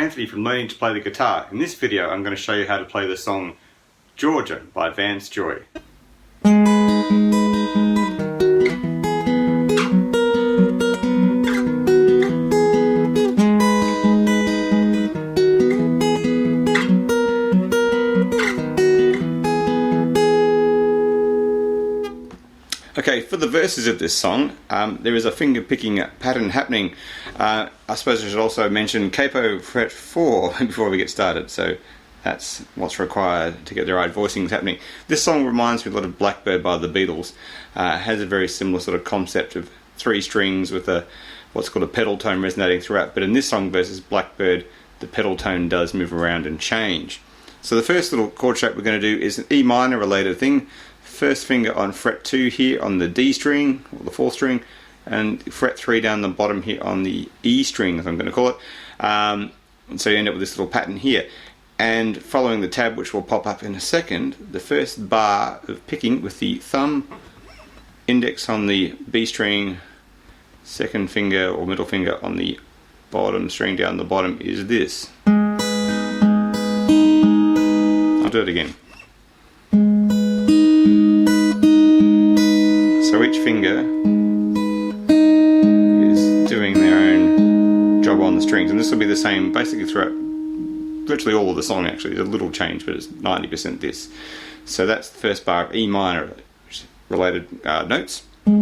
Anthony from Learning to Play the Guitar. In this video I'm going to show you how to play the song Georgia by Vance Joy. Okay, for the verses of this song, there is a finger picking pattern happening. I suppose I should also mention capo fret 4 before we get started, so that's what's required to get the right voicings happening. This song reminds me a lot of Blackbird by the Beatles. Has a very similar sort of concept of 3 strings with what's called a pedal tone resonating throughout, but in this song versus Blackbird, the pedal tone does move around and change. So the first little chord shape we're going to do is an E minor related thing. First finger on fret 2 here on the D string, or the 4th string, and fret 3 down the bottom here on the E string, as I'm going to call it. And so you end up with this little pattern here. And following the tab, which will pop up in a second, the first bar of picking with the thumb, index on the B string, second finger or middle finger on the bottom string down the bottom is this. I'll do it again. So each finger is doing their own job on the strings, and this will be the same basically throughout virtually all of the song. Actually, there's a little change, but it's 90% this. So that's the first bar of E minor related notes. So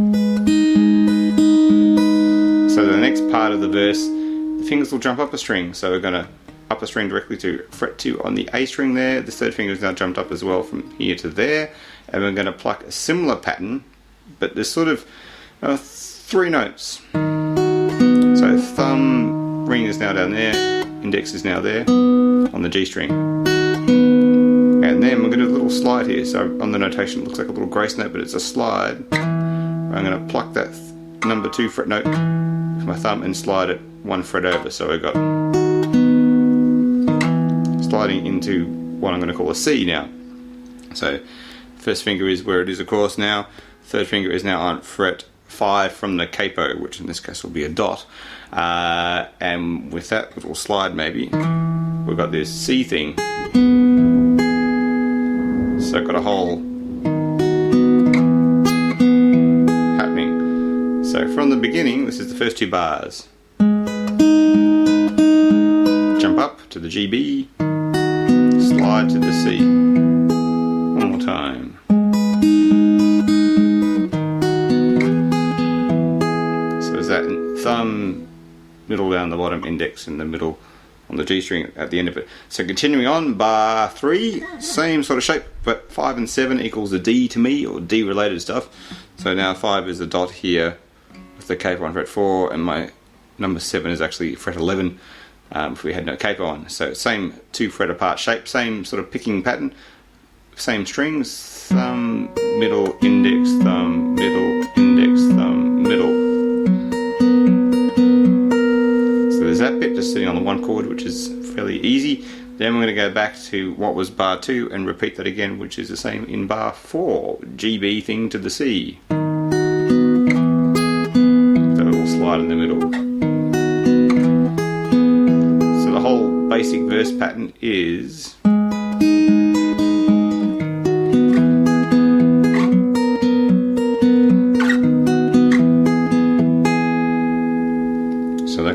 the next part of the verse, the fingers will jump up a string. So we're going to up a string directly to fret 2 on the A string there. The third finger is now jumped up as well from here to there, and we're going to pluck a similar pattern, but there's sort of 3 notes. So thumb, ring is now down there, index is now there on the G string. And then we're going to do a little slide here. So on the notation it looks like a little grace note, but it's a slide. I'm going to pluck that number 2 fret note with my thumb and slide it 1 fret over. So we've got sliding into what I'm going to call a C now. So first finger is where it is, of course, now. Third finger is now on fret 5 from the capo, which in this case will be a dot. And with that little slide maybe, we've got this C thing. So I've got a whole happening. So from the beginning, this is the first 2 bars. Jump up to the GB, slide to the C. One more time. That thumb, middle down the bottom, index in the middle on the G string at the end of it. So continuing on, bar 3, same sort of shape, but 5 and 7 equals a D to me, or D related stuff. So now 5 is the dot here with the capo on fret 4, and my number 7 is actually fret 11 if we had no capo on. So same 2 fret apart shape, same sort of picking pattern, same strings, thumb, middle, index, thumb, middle, index, thumb, middle. There's that bit just sitting on the 1 chord, which is fairly easy. Then we're going to go back to what was bar 2 and repeat that again, which is the same in bar 4. GB thing to the C. That little slide in the middle. So the whole basic verse pattern is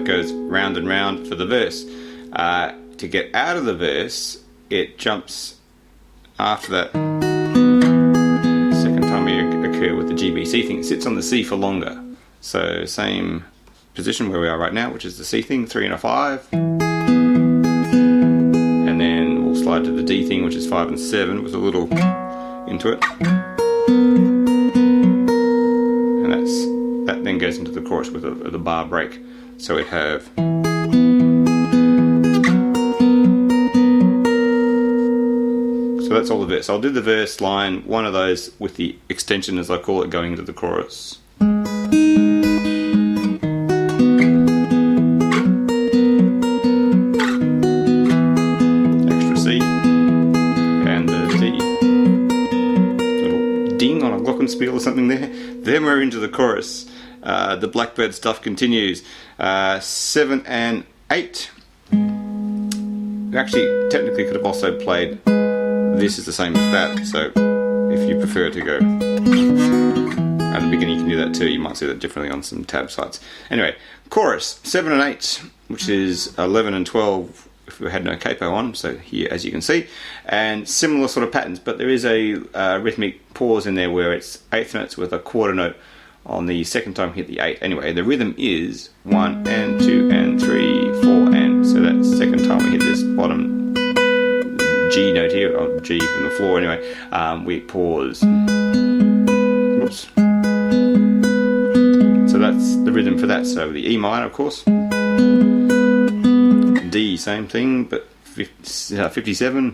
goes round and round for the verse. To get out of the verse, it jumps after that second time we occur with the GBC thing. It sits on the C for longer. So same position where we are right now, which is the C thing, 3 and a 5. And then we'll slide to the D thing, which is 5 and 7 with a little into it. And that then goes into the chorus with the bar break. So we have so that's all the verse. I'll do the verse line, one of those with the extension, as I call it, going into the chorus. Extra C and the D. Little ding on a glockenspiel or something there. Then we're into the chorus. The Blackbird stuff continues. 7 and 8. actually technically could have also played this is the same as that, so if you prefer to go at the beginning you can do that too. You might see that differently on some tab sites. Anyway, chorus 7 and 8, which is 11 and 12 if we had no capo on, so here as you can see, and similar sort of patterns, but there is a rhythmic pause in there where it's eighth notes with a quarter note on the second time hit the 8. Anyway, the rhythm is 1 and 2 and 3, 4 and, so that second time we hit this bottom G note here, or G from the floor anyway, we pause. Oops. So that's the rhythm for that. So the E minor, of course. D, same thing, but 57.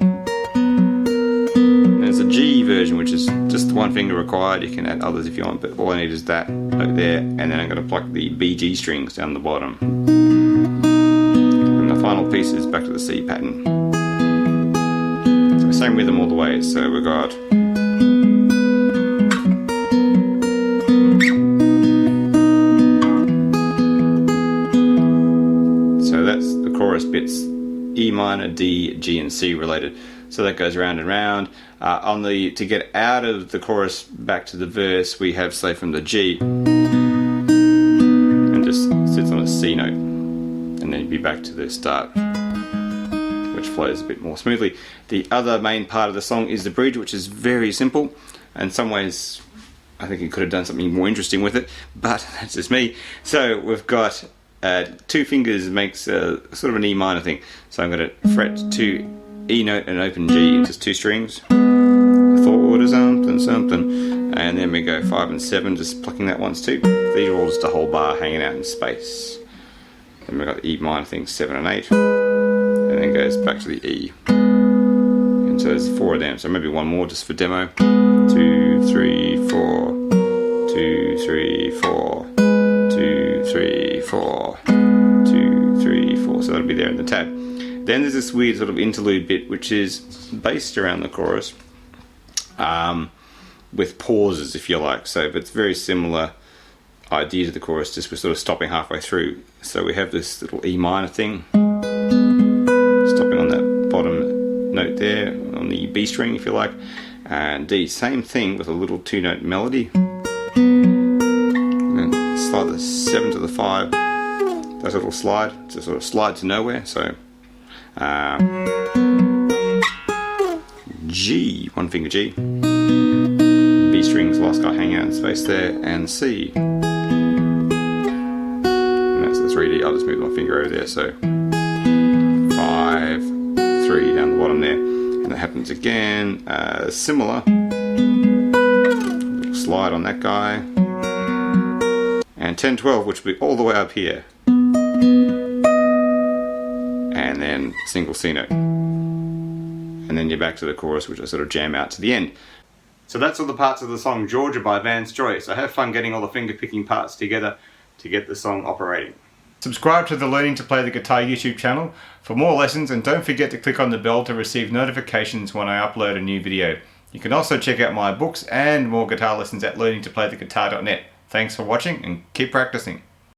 There's a G version, which is just one finger required. You can add others if you want, but all I need is that note there, and then I'm going to pluck the B, G strings down the bottom. And the final piece is back to the C pattern. So same rhythm all the way. So we've got. So that's the chorus bits, E minor, D, G and C related. So that goes round and round. To get out of the chorus back to the verse, we have, say, from the G, and just sits on a C note, and then you'd be back to the start, which flows a bit more smoothly. The other main part of the song is the bridge, which is very simple. In some ways, I think he could have done something more interesting with it, but that's just me. So we've got 2 fingers makes sort of an E minor thing. So I'm going to fret 2 E note and open G, just 2 strings. Thought of something, something. And then we go 5 and 7, just plucking that once too. These are all just a whole bar hanging out in space. Then we've got the E minor thing, 7 and 8. And then goes back to the E. And so there's 4 of them. So maybe one more just for demo. 2, 3, 4. 2, 3, 4. 2, 3, 4. 2, 3, 4. So that'll be there in the tab. Then there's this weird sort of interlude bit which is based around the chorus, with pauses if you like. So but it's very similar idea to the chorus, just we're sort of stopping halfway through. So we have this little E minor thing, stopping on that bottom note there, on the B string if you like, and D, same thing with a little 2-note melody. And then slide the 7 to the 5, that's a little slide, it's a sort of slide to nowhere. So G, one finger G, B strings, last guy hanging out in space there, and C. And that's the 3D, I'll just move my finger over there, so 5, 3 down the bottom there. And that happens again, similar, little slide on that guy, and 10, 12, which will be all the way up here. And then single C note, and then you're back to the chorus, which I sort of jam out to the end. So that's all the parts of the song Georgia by Vance Joy. So have fun getting all the finger picking parts together to get the song operating. Subscribe to the Learning to Play the Guitar YouTube channel for more lessons, and don't forget to click on the bell to receive notifications when I upload a new video. You can also check out my books and more guitar lessons at learningtoplaytheguitar.net. Thanks for watching and keep practicing.